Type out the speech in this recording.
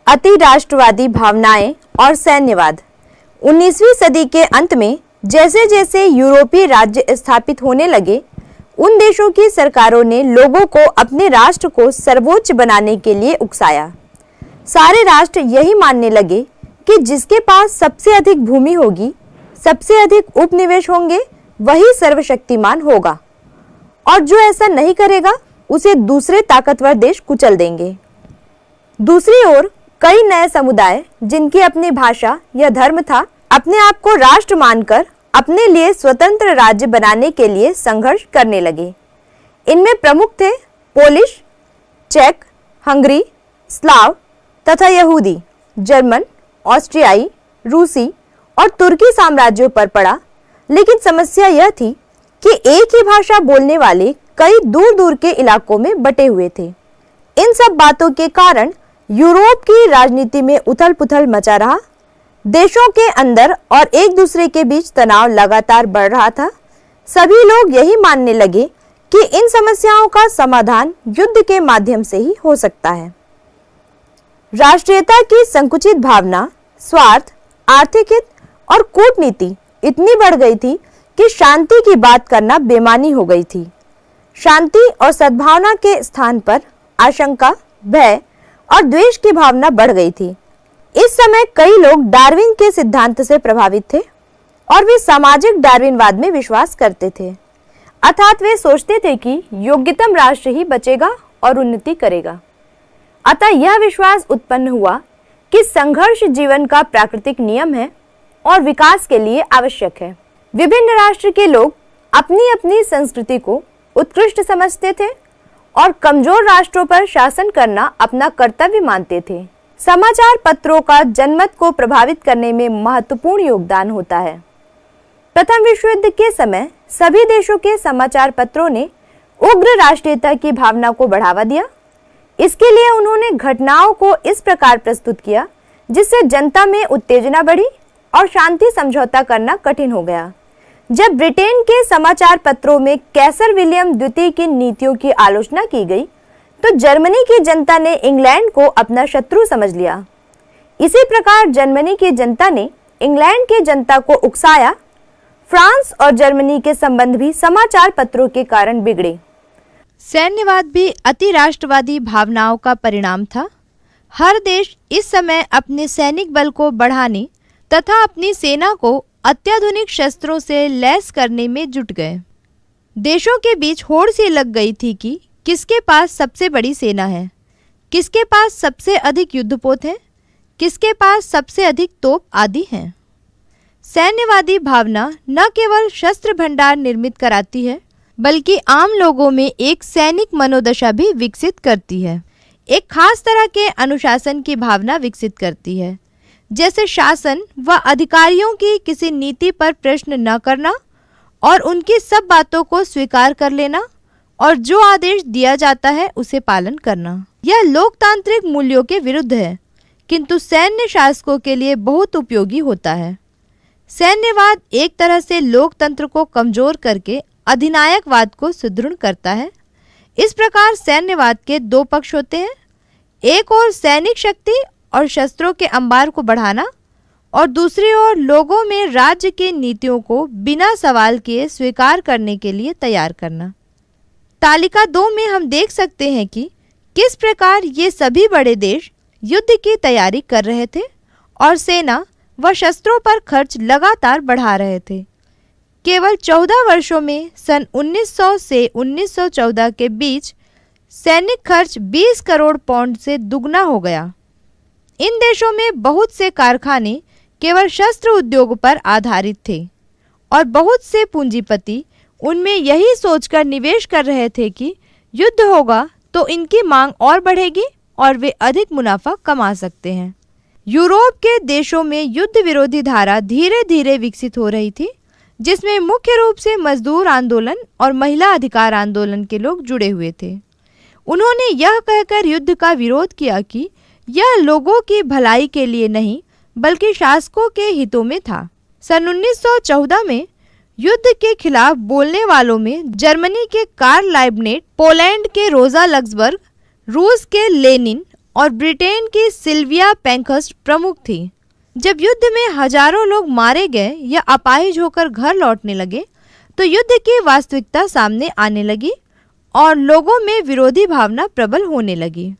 अति राष्ट्रवादी भावनाएं और सैन्यवाद। 19वीं सदी के अंत में जैसे जैसे यूरोपीय राज्य स्थापित होने लगे, उन देशों की सरकारों ने लोगों को अपने राष्ट्र को सर्वोच्च बनाने के लिए उकसाया। सारे राष्ट्र यही मानने लगे कि जिसके पास सबसे अधिक भूमि होगी, सबसे अधिक उपनिवेश होंगे, वही सर्वशक्तिमान होगा, और जो ऐसा नहीं करेगा उसे दूसरे ताकतवर देश कुचल देंगे। दूसरी ओर कई नए समुदाय, जिनकी अपनी भाषा या धर्म था, अपने आप को राष्ट्र मानकर अपने लिए स्वतंत्र राज्य बनाने के लिए संघर्ष करने लगे। इनमें प्रमुख थे पोलिश, चेक, हंगरी, स्लाव तथा यहूदी, जर्मन, ऑस्ट्रियाई, रूसी और तुर्की साम्राज्यों पर पड़ा। लेकिन समस्या यह थी कि एक ही भाषा बोलने वाले कई दूर दूर के इलाकों में बटे हुए थे। इन सब बातों के कारण यूरोप की राजनीति में उथल पुथल मचा रहा। देशों के अंदर और एक दूसरे के बीच तनाव लगातार बढ़ रहा था। सभी लोग यही मानने लगे कि इन समस्याओं का समाधान युद्ध के माध्यम से ही हो सकता है। राष्ट्रीयता की संकुचित भावना, स्वार्थ, आर्थिक हित और कूटनीति इतनी बढ़ गई थी कि शांति की बात करना बेमानी हो गई थी। शांति और सद्भावना के स्थान पर आशंका, भय और द्वेष की भावना बढ़ गई थी। इस समय कई लोग डार्विन के सिद्धांत से प्रभावित थे और वे सामाजिक डार्विनवाद में विश्वास करते थे। अर्थात वे सोचते थे कि योग्यतम राष्ट्र ही बचेगा और उन्नति करेगा। अतः यह विश्वास उत्पन्न हुआ कि संघर्ष जीवन का प्राकृतिक नियम है और विकास के लिए आवश्यक है। विभिन्न राष्ट्र के लोग अपनी अपनी संस्कृति को उत्कृष्ट समझते थे और कमजोर राष्ट्रों पर शासन करना अपना कर्तव्य मानते थे। समाचार पत्रों का जनमत को प्रभावित करने में महत्वपूर्ण योगदान होता है। प्रथम विश्व युद्ध के समय सभी देशों के समाचार पत्रों ने उग्र राष्ट्रीयता की भावना को बढ़ावा दिया। इसके लिए उन्होंने घटनाओं को इस प्रकार प्रस्तुत किया जिससे जनता में उत्तेजना बढ़ी और शांति समझौता करना कठिन हो गया। जब ब्रिटेन के समाचार पत्रों में कैसर विलियम द्वितीय की नीतियों की आलोचना की गई, तो जर्मनी की जनता ने इंग्लैंड को अपना शत्रु समझ लिया। इसी प्रकार जर्मनी की जनता ने इंग्लैंड की जनता को उकसाया। फ्रांस और जर्मनी के संबंध भी समाचार पत्रों के कारण बिगड़े। सैन्यवाद भी अति राष्ट्रवादी भावनाओं का परिणाम था। हर देश इस समय अपने सैनिक बल को बढ़ाने तथा अपनी सेना को अत्याधुनिक शस्त्रों से लैस करने में जुट गए। देशों के बीच होड़ सी लग गई थी कि किसके पास सबसे बड़ी सेना है, किसके पास सबसे अधिक युद्धपोत हैं, किसके पास सबसे अधिक तोप आदि हैं। सैन्यवादी भावना न केवल शस्त्र भंडार निर्मित कराती है, बल्कि आम लोगों में एक सैनिक मनोदशा भी विकसित करती है। एक खास तरह के अनुशासन की भावना विकसित करती है, जैसे शासन व अधिकारियों की किसी नीति पर प्रश्न न करना और उनकी सब बातों को स्वीकार कर लेना और जो आदेश दिया जाता है उसे पालन करना। यह लोकतांत्रिक मूल्यों के विरुद्ध है, किंतु सैन्य शासकों के लिए बहुत उपयोगी होता है। सैन्यवाद एक तरह से लोकतंत्र को कमजोर करके अधिनायकवाद को सुदृढ़ करता है। इस प्रकार सैन्यवाद के दो पक्ष होते हैं, एक ओर सैनिक शक्ति और शस्त्रों के अंबार को बढ़ाना और दूसरी ओर लोगों में राज्य की नीतियों को बिना सवाल किए स्वीकार करने के लिए तैयार करना। तालिका 2 में हम देख सकते हैं कि किस प्रकार ये सभी बड़े देश युद्ध की तैयारी कर रहे थे और सेना व शस्त्रों पर खर्च लगातार बढ़ा रहे थे। केवल 14 वर्षों में सन 1900 से 1914 के बीच सैनिक खर्च 20 करोड़ पाउंड से दुगना हो गया। इन देशों में बहुत से कारखाने केवल शस्त्र उद्योग पर आधारित थे और बहुत से पूंजीपति उनमें यही सोचकर निवेश कर रहे थे कि युद्ध होगा तो इनकी मांग और बढ़ेगी और वे अधिक मुनाफा कमा सकते हैं। यूरोप के देशों में युद्ध विरोधी धारा धीरे धीरे विकसित हो रही थी, जिसमें मुख्य रूप से मजदूर आंदोलन और महिला अधिकार आंदोलन के लोग जुड़े हुए थे। उन्होंने यह कहकर युद्ध का विरोध किया कि यह लोगों की भलाई के लिए नहीं बल्कि शासकों के हितों में था। सन 1914 में युद्ध के खिलाफ बोलने वालों में जर्मनी के कार्ल लाइबनिट्ज़, पोलैंड के रोजा लक्सबर्ग, रूस के लेनिन और ब्रिटेन की सिल्विया पैंखर्स्ट प्रमुख थी। जब युद्ध में हजारों लोग मारे गए या अपाहिज होकर घर लौटने लगे तो युद्ध की वास्तविकता सामने आने लगी और लोगों में विरोधी भावना प्रबल होने लगी।